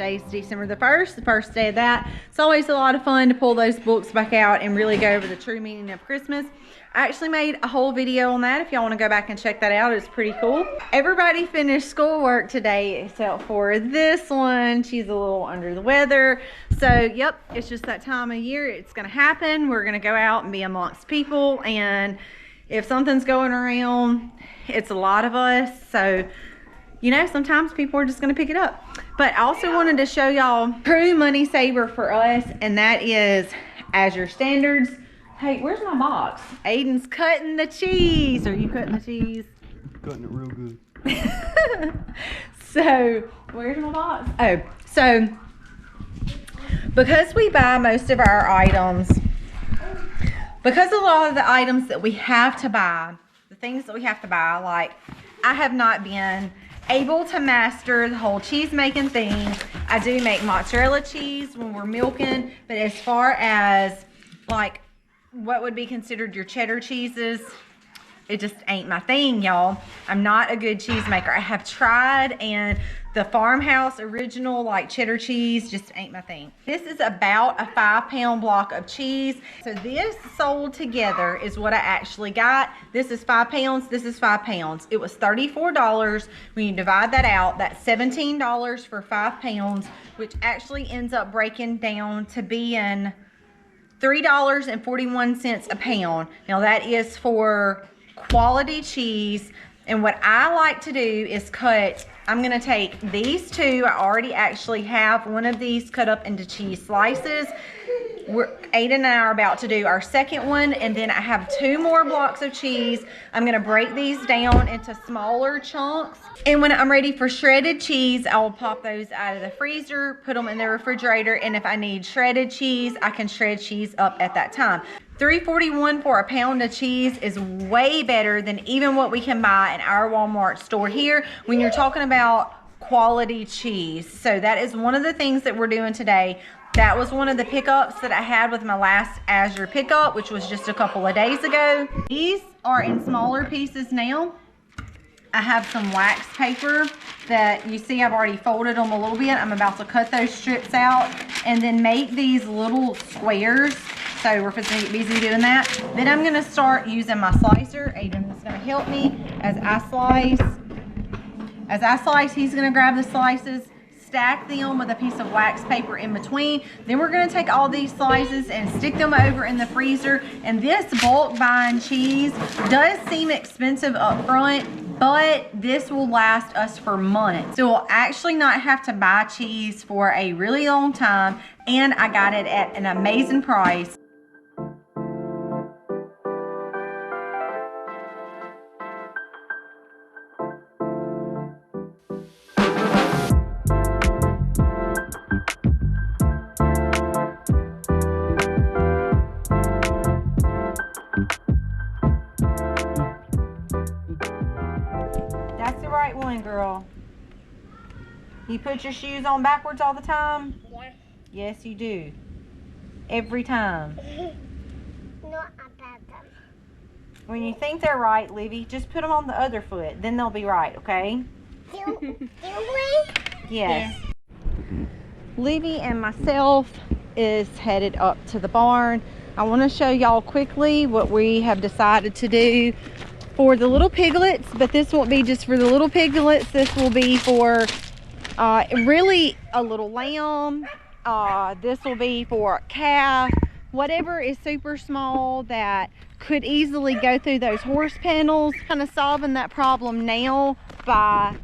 today's December the 1st, the first day of that. It's always a lot of fun to pull those books back out and really go over the true meaning of Christmas. I actually made a whole video on that if y'all want to go back and check that out. It's pretty cool. Everybody finished schoolwork today except for this one. She's a little under the weather. So, yep, it's just that time of year. It's going to happen. We're going to go out and be amongst people. And if something's going around, it's a lot of us. So, you know, sometimes people are just going to pick it up. But I also wanted to show y'all true money saver for us. And that is Azure Standards. Hey, where's my box? Aiden's cutting the cheese. Are you cutting the cheese? Cutting it real good. So, where's my box? Oh, so because we buy most of our items, because a lot of the items that we have to buy, the things that we have to buy, like I have not been able to master the whole cheese making thing. I do make mozzarella cheese when we're milking, but as far as like what would be considered your cheddar cheeses, it just ain't my thing, y'all. I'm not a good cheese maker. I have tried, and the farmhouse original like cheddar cheese just ain't my thing. This is about a 5-pound block of cheese. So this sold together is what I actually got. This is 5 pounds, this is 5 pounds. It was $34. When you divide that out, that's $17 for 5 pounds, which actually ends up breaking down to being $3.41 a pound. Now that is for quality cheese. And what I like to do is cut, I'm gonna take these two. I already actually have one of these cut up into cheese slices. Aiden and I are about to do our second one, and then I have 2 more blocks of cheese. I'm gonna break these down into smaller chunks. And when I'm ready for shredded cheese, I will pop those out of the freezer, put them in the refrigerator, and if I need shredded cheese, I can shred cheese up at that time. $3.41 for a pound of cheese is way better than even what we can buy in our Walmart store here when you're talking about quality cheese. So that is one of the things that we're doing today. That was one of the pickups that I had with my last Azure pickup, which was just a couple of days ago. These are in smaller pieces now. I have some wax paper that you see I've already folded them a little bit. I'm about to cut those strips out and then make these little squares. So we're busy doing that. Then I'm gonna start using my slicer. Aiden is gonna help me as I slice. As I slice, he's gonna grab the slices, stack them with a piece of wax paper in between. Then we're gonna take all these slices and stick them over in the freezer. And this bulk buying cheese does seem expensive up front, but this will last us for months. So we'll actually not have to buy cheese for a really long time, and I got it at an amazing price. That's the right one, girl. You put your shoes on backwards all the time? Yeah. Yes, you do. Every time. Not about them. When you think they're right, Livy, just put them on the other foot. Then they'll be right, okay? Do we? Yes. Livy and myself is headed up to the barn. I want to show y'all quickly what we have decided to do for the little piglets, but this won't be just for the little piglets. This will be for really a little lamb. This will be for a calf, whatever is super small that could easily go through those horse panels. Kind of solving that problem now by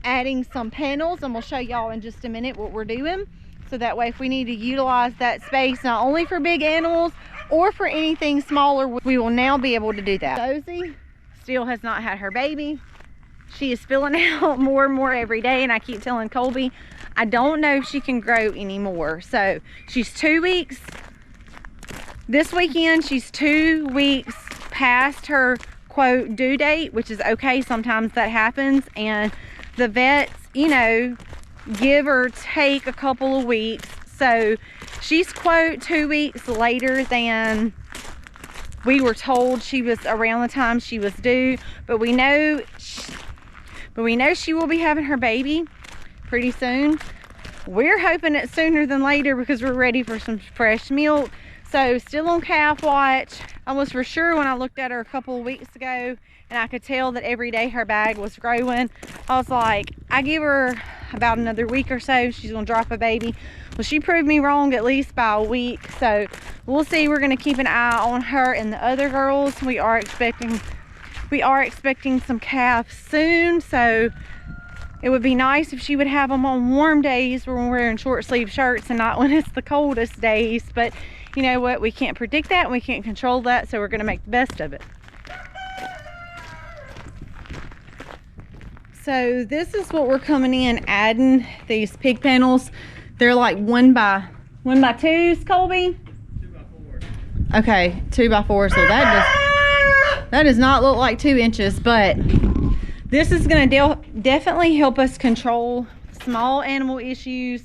adding some panels, and we'll show y'all in just a minute what we're doing. So that way if we need to utilize that space not only for big animals or for anything smaller, we will now be able to do that. Josie still has not had her baby. She is filling out more and more every day, and I keep telling Colby I don't know if she can grow anymore. So she's 2 weeks. This weekend she's 2 weeks past her quote due date, which is okay. Sometimes that happens, and the vets, you know, give or take a couple of weeks. So she's quote 2 weeks later than we were told she was around the time she was due, but we know she will be having her baby pretty soon. we're hoping it's sooner than later because we're ready for some fresh milk. So still on calf watch. I was for sure when I looked at her a couple of weeks ago and I could tell that every day her bag was growing. I was like, I give her about another week or so, she's gonna drop a baby. Well, she proved me wrong at least by a week. So we'll see. We're gonna keep an eye on her and the other girls. We are expecting some calves soon. So it would be nice if she would have them on warm days when we're wearing short sleeve shirts and not when it's the coldest days. But you know what? We can't predict that and we can't control that. So we're gonna make the best of it. So this is what we're coming in adding, these pig panels. They're like 1 by 2s, Colby? 2 by 4. Okay, 2 by 4. So that does not look like 2 inches, but this is gonna definitely help us control small animal issues.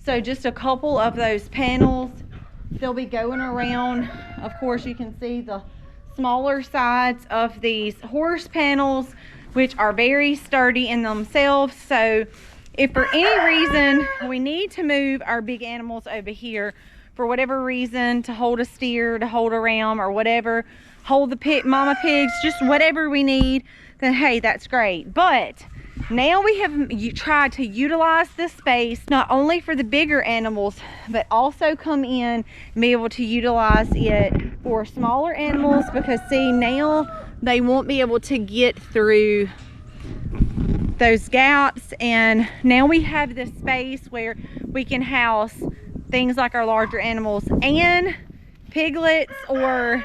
So just a couple of those panels, they'll be going around. Of course, you can see the smaller sides of these horse panels, which are very sturdy in themselves. So if for any reason we need to move our big animals over here for whatever reason, to hold a steer, to hold a ram or whatever, hold the mama pigs, just whatever we need, then hey, that's great. But now we have tried to utilize this space not only for the bigger animals, but also come in and be able to utilize it for smaller animals, because see, now they won't be able to get through those gaps. And now we have this space where we can house things like our larger animals and piglets or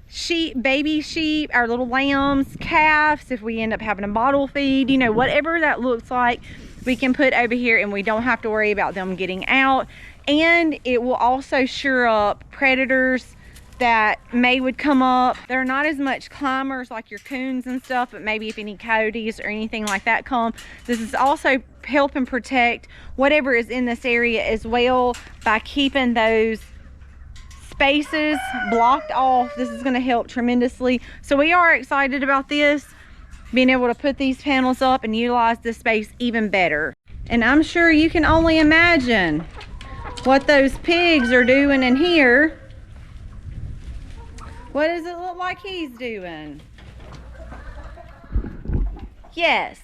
sheep, baby sheep, our little lambs, calves, if we end up having a bottle feed, you know, whatever that looks like, we can put over here and we don't have to worry about them getting out. And it will also shore up predators that would come up. They're not as much climbers like your coons and stuff, but maybe if any coyotes or anything like that come, this is also helping protect whatever is in this area as well by keeping those spaces blocked off. This is going to help tremendously. So we are excited about this, being able to put these panels up and utilize this space even better. And I'm sure you can only imagine what those pigs are doing in here. What does it look like he's doing? Yes,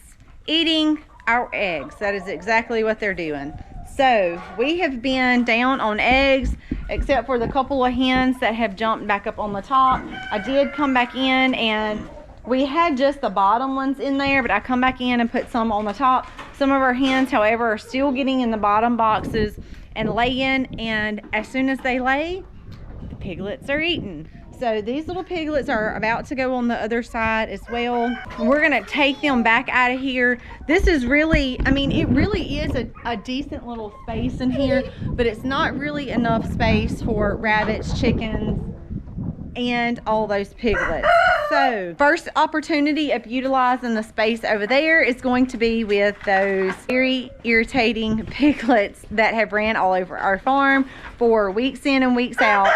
eating our eggs. That is exactly what they're doing. So we have been down on eggs, except for the couple of hens that have jumped back up on the top. I did come back in and we had just the bottom ones in there, but I come back in and put some on the top. Some of our hens, however, are still getting in the bottom boxes and laying, and as soon as they lay, the piglets are eating. So these little piglets are about to go on the other side as well. We're gonna take them back out of here. This is really, I mean, it really is a decent little space in here, but it's not really enough space for rabbits, chickens, and all those piglets. So first opportunity of utilizing the space over there is going to be with those very irritating piglets that have ran all over our farm for weeks in and weeks out.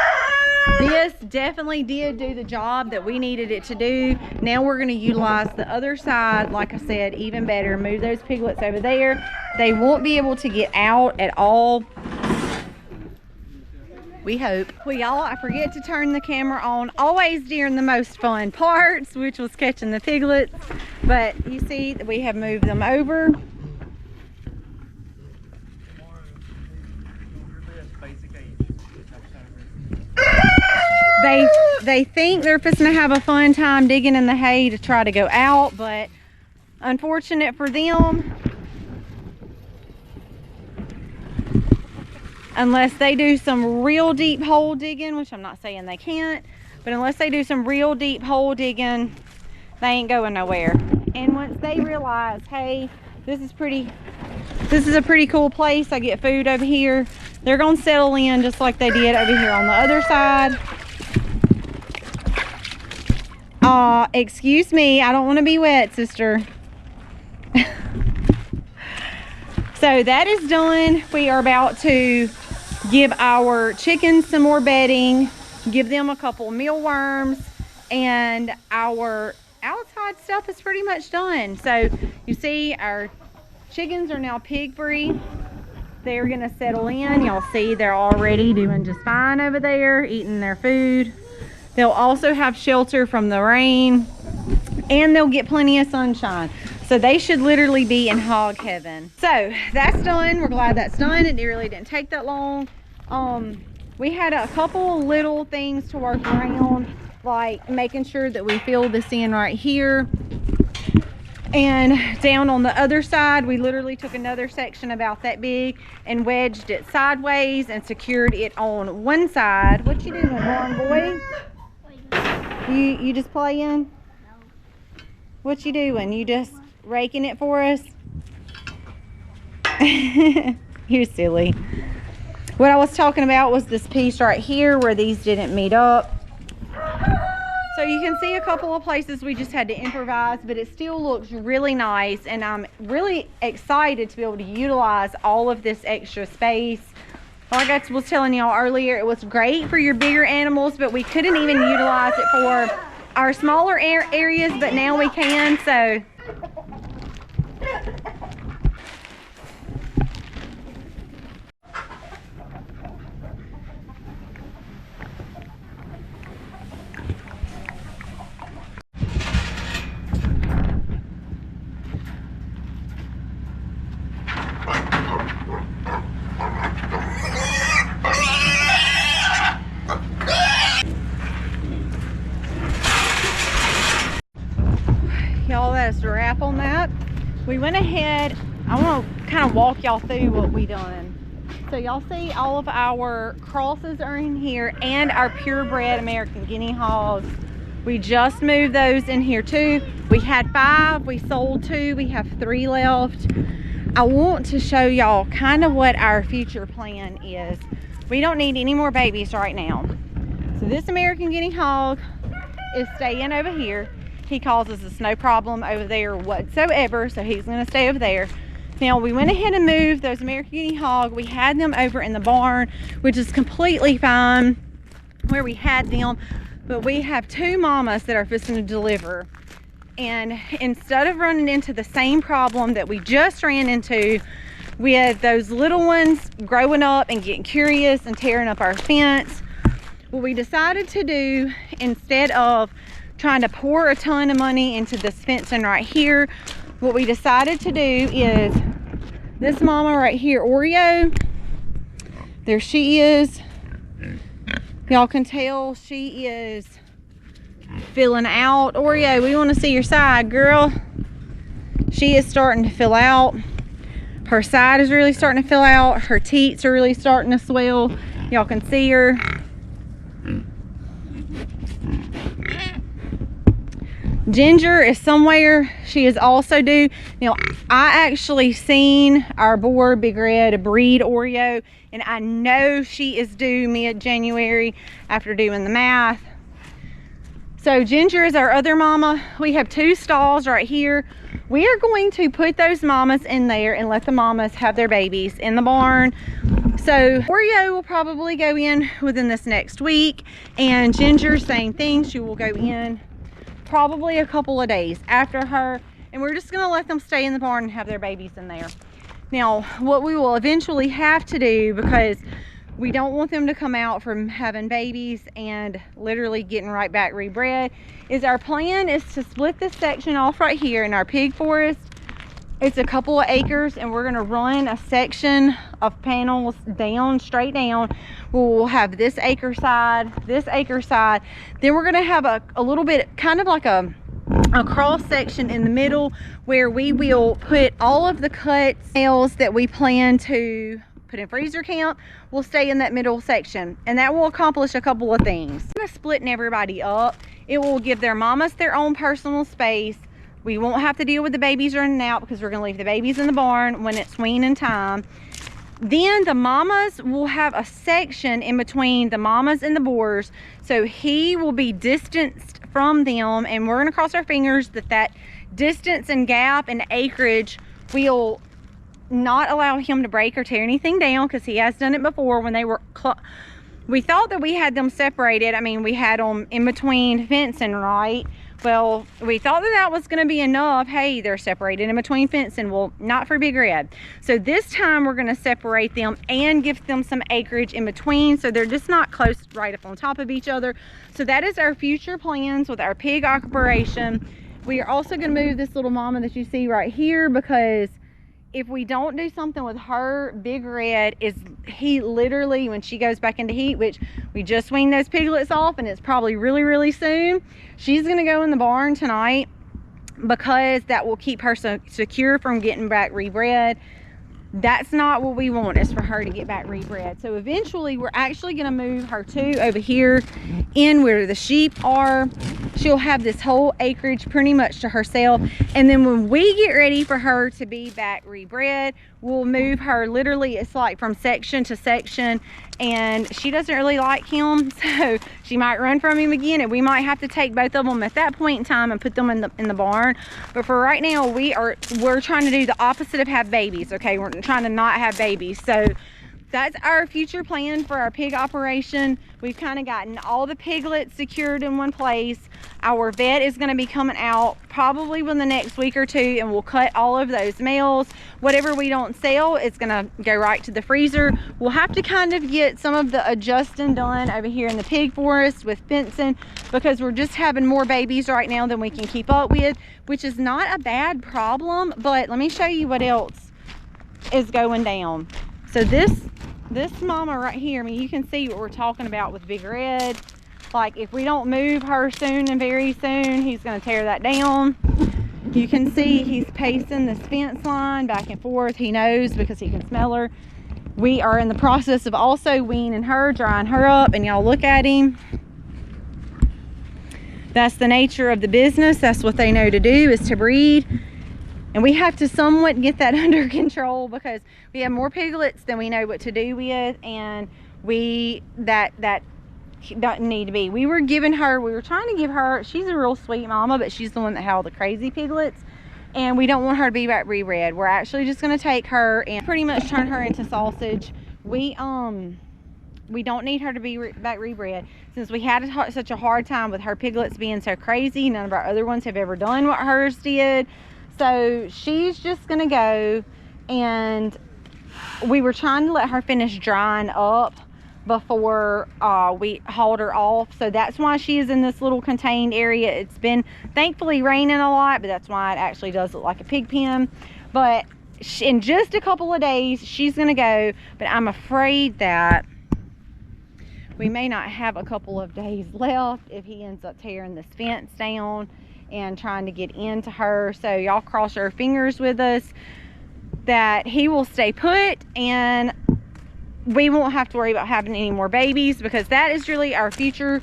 This definitely did do the job that we needed it to do. Now we're going to utilize the other side, like I said, even better. Move those piglets over there. They won't be able to get out at all, we hope. Well, y'all, I forget to turn the camera on always during the most fun parts, which was catching the piglets. But you see that we have moved them over. They think they're fixing to have a fun time digging in the hay to try to go out, but unfortunate for them, unless they do some real deep hole digging, which I'm not saying they can't, but unless they do some real deep hole digging, they ain't going nowhere. And once they realize, hey, this is a pretty cool place, I get food over here, they're gonna settle in just like they did over here on the other side. Excuse me, I don't want to be wet, sister. So that is done. We are about to give our chickens some more bedding, give them a couple mealworms, and our outside stuff is pretty much done. So you see our chickens are now pig free. they're gonna settle in. Y'all see they're already doing just fine over there, eating their food. They'll also have shelter from the rain, and they'll get plenty of sunshine. So they should literally be in hog heaven. So that's done. We're glad that's done. It really didn't take that long. We had a couple little things to work around, like making sure that we fill this in right here. And down on the other side, we literally took another section about that big and wedged it sideways and secured it on one side. What you doing, Barn Boy? You just playing? No. What you doing? You just raking it for us? You're silly. What I was talking about was this piece right here where these didn't meet up. So you can see a couple of places we just had to improvise, but it still looks really nice, and I'm really excited to be able to utilize all of this extra space. Like I was telling y'all earlier, it was great for your bigger animals, but we couldn't even utilize it for our smaller areas, but now we can. So y'all, that's a wrap on that. We went ahead, I want to kind of walk y'all through what we done. So y'all see all of our crosses are in here, and our purebred American guinea hogs. We just moved those in here too. We had 5, we sold 2, we have 3 left. I want to show y'all kind of what our future plan is. We don't need any more babies right now. So this American guinea hog is staying over here. He causes us no problem over there whatsoever, so he's going to stay over there. Now, we went ahead and moved those American guinea hog. We had them over in the barn, which is completely fine where we had them, but we have 2 mamas that are fixing to deliver. And instead of running into the same problem that we just ran into with those little ones growing up and getting curious and tearing up our fence, what we decided to do, instead of trying to pour a ton of money into this fencing right here, what we decided to do is this mama right here, Oreo, there she is. Y'all can tell she is filling out. Oreo, we want to see your side, girl. She is starting to fill out. Her side is really starting to fill out. Her teats are really starting to swell. Y'all can see her. Ginger is somewhere. She is also due. Now, I actually seen our boar Big Red breed Oreo, and I know she is due mid-January after doing the math. So Ginger is our other mama. We have 2 stalls right here. We are going to put those mamas in there and let the mamas have their babies in the barn. So Oreo will probably go in within this next week, and Ginger, same thing. She will go in probably a couple of days after her, and we're just going to let them stay in the barn and have their babies in there. Now, what we will eventually have to do, because we don't want them to come out from having babies and literally getting right back rebred, is our plan is to split this section off right here in our pig forest. It's a couple of acres, and we're going to run a section of panels down, straight down. We'll have this acre side, this acre side. Then we're going to have a little bit, kind of like a cross section in the middle, where we will put all of the cut nails that we plan to put in freezer camp will stay in that middle section, and that will accomplish a couple of things. We're splitting everybody up. It will give their mamas their own personal space. We won't have to deal with the babies running out, because we're going to leave the babies in the barn when it's weaning time. Then the mamas will have a section in between the mamas and the boars, so he will be distanced from them, and we're going to cross our fingers that that distance and gap and acreage will not allow him to break or tear anything down, because he has done it before when they were we thought that we had them separated. I mean, we had them in between fencing, right? Well, we thought that that was going to be enough. Hey, they're separated in between fencing. Well, not for Big Red. So this time we're going to separate them and give them some acreage in between, so they're just not close right up on top of each other. So that is our future plans with our pig operation. We are also going to move this little mama that you see right here, because if we don't do something with her, Big Red he literally, when she goes back into heat, which we just weaned those piglets off and it's probably really, really soon, she's gonna go in the barn tonight, because that will keep her secure from getting back rebred. That's not what we want, is for her to get back rebred. So eventually we're actually going to move her to over here in where the sheep are. She'll have this whole acreage pretty much to herself, and then when we get ready for her to be back rebred, we'll move her. Literally, it's like from section to section, and she doesn't really like him, so she might run from him again, and we might have to take both of them at that point in time and put them in the barn. But for right now, we're trying to do the opposite of have babies. Okay, we're trying to not have babies. So that's our future plan for our pig operation. We've kind of gotten all the piglets secured in one place. Our vet is going to be coming out probably within the next week or two, and we'll cut all of those males. Whatever we don't sell, it's going to go right to the freezer. We'll have to kind of get some of the adjusting done over here in the pig forest with fencing, because we're just having more babies right now than we can keep up with, which is not a bad problem. But let me show you what else is going down. So this mama right here, I mean, you can see what we're talking about with Big Red. Like, if we don't move her soon and very soon, he's going to tear that down. You can see he's pacing this fence line back and forth. He knows, because he can smell her. We are in the process of also weaning her, drying her up, and y'all look at him. That's the nature of the business. That's what they know to do, is to breed. And we have to somewhat get that under control, because we have more piglets than we know what to do with, and that doesn't need to be. We were trying to give her, she's a real sweet mama, but she's the one that had all the crazy piglets, and we don't want her to be back rebred. We're actually just going to take her and pretty much turn her into sausage. We don't need her to be back rebred, since we had such a hard time with her piglets being so crazy. None of our other ones have ever done what hers did. So she's just gonna go, and we were trying to let her finish drying up before we hauled her off. So that's why she is in this little contained area. It's been thankfully raining a lot, but that's why it actually does look like a pig pen. But in just a couple of days, she's gonna go, but I'm afraid that we may not have a couple of days left if he ends up tearing this fence down and trying to get into her. So y'all cross your fingers with us that he will stay put, and we won't have to worry about having any more babies, because that is really our future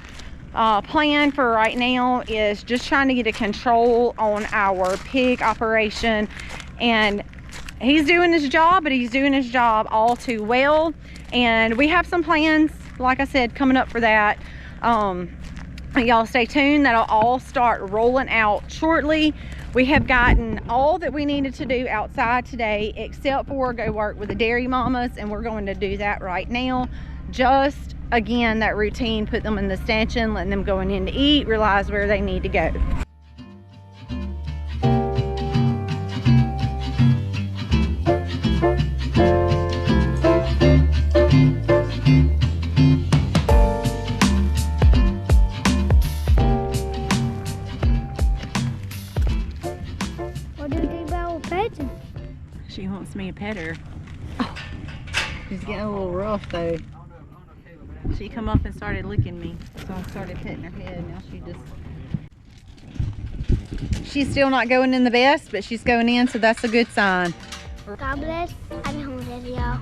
plan for right now, is just trying to get a control on our pig operation. And he's doing his job, but he's doing his job all too well, and we have some plans, like I said, coming up for that. Y'all stay tuned. That'll all start rolling out shortly. We have gotten all that we needed to do outside today, except for go work with the dairy mamas, and we're going to do that right now. Just again, that routine, put them in the stanchion, letting them going in to eat, realize where they need to go. She wants me to pet her. Oh, she's getting a little rough though. She come up and started licking me, so I started petting her head. Now she's still not going in the best, but she's going in, so that's a good sign. God bless. I'm home with y'all.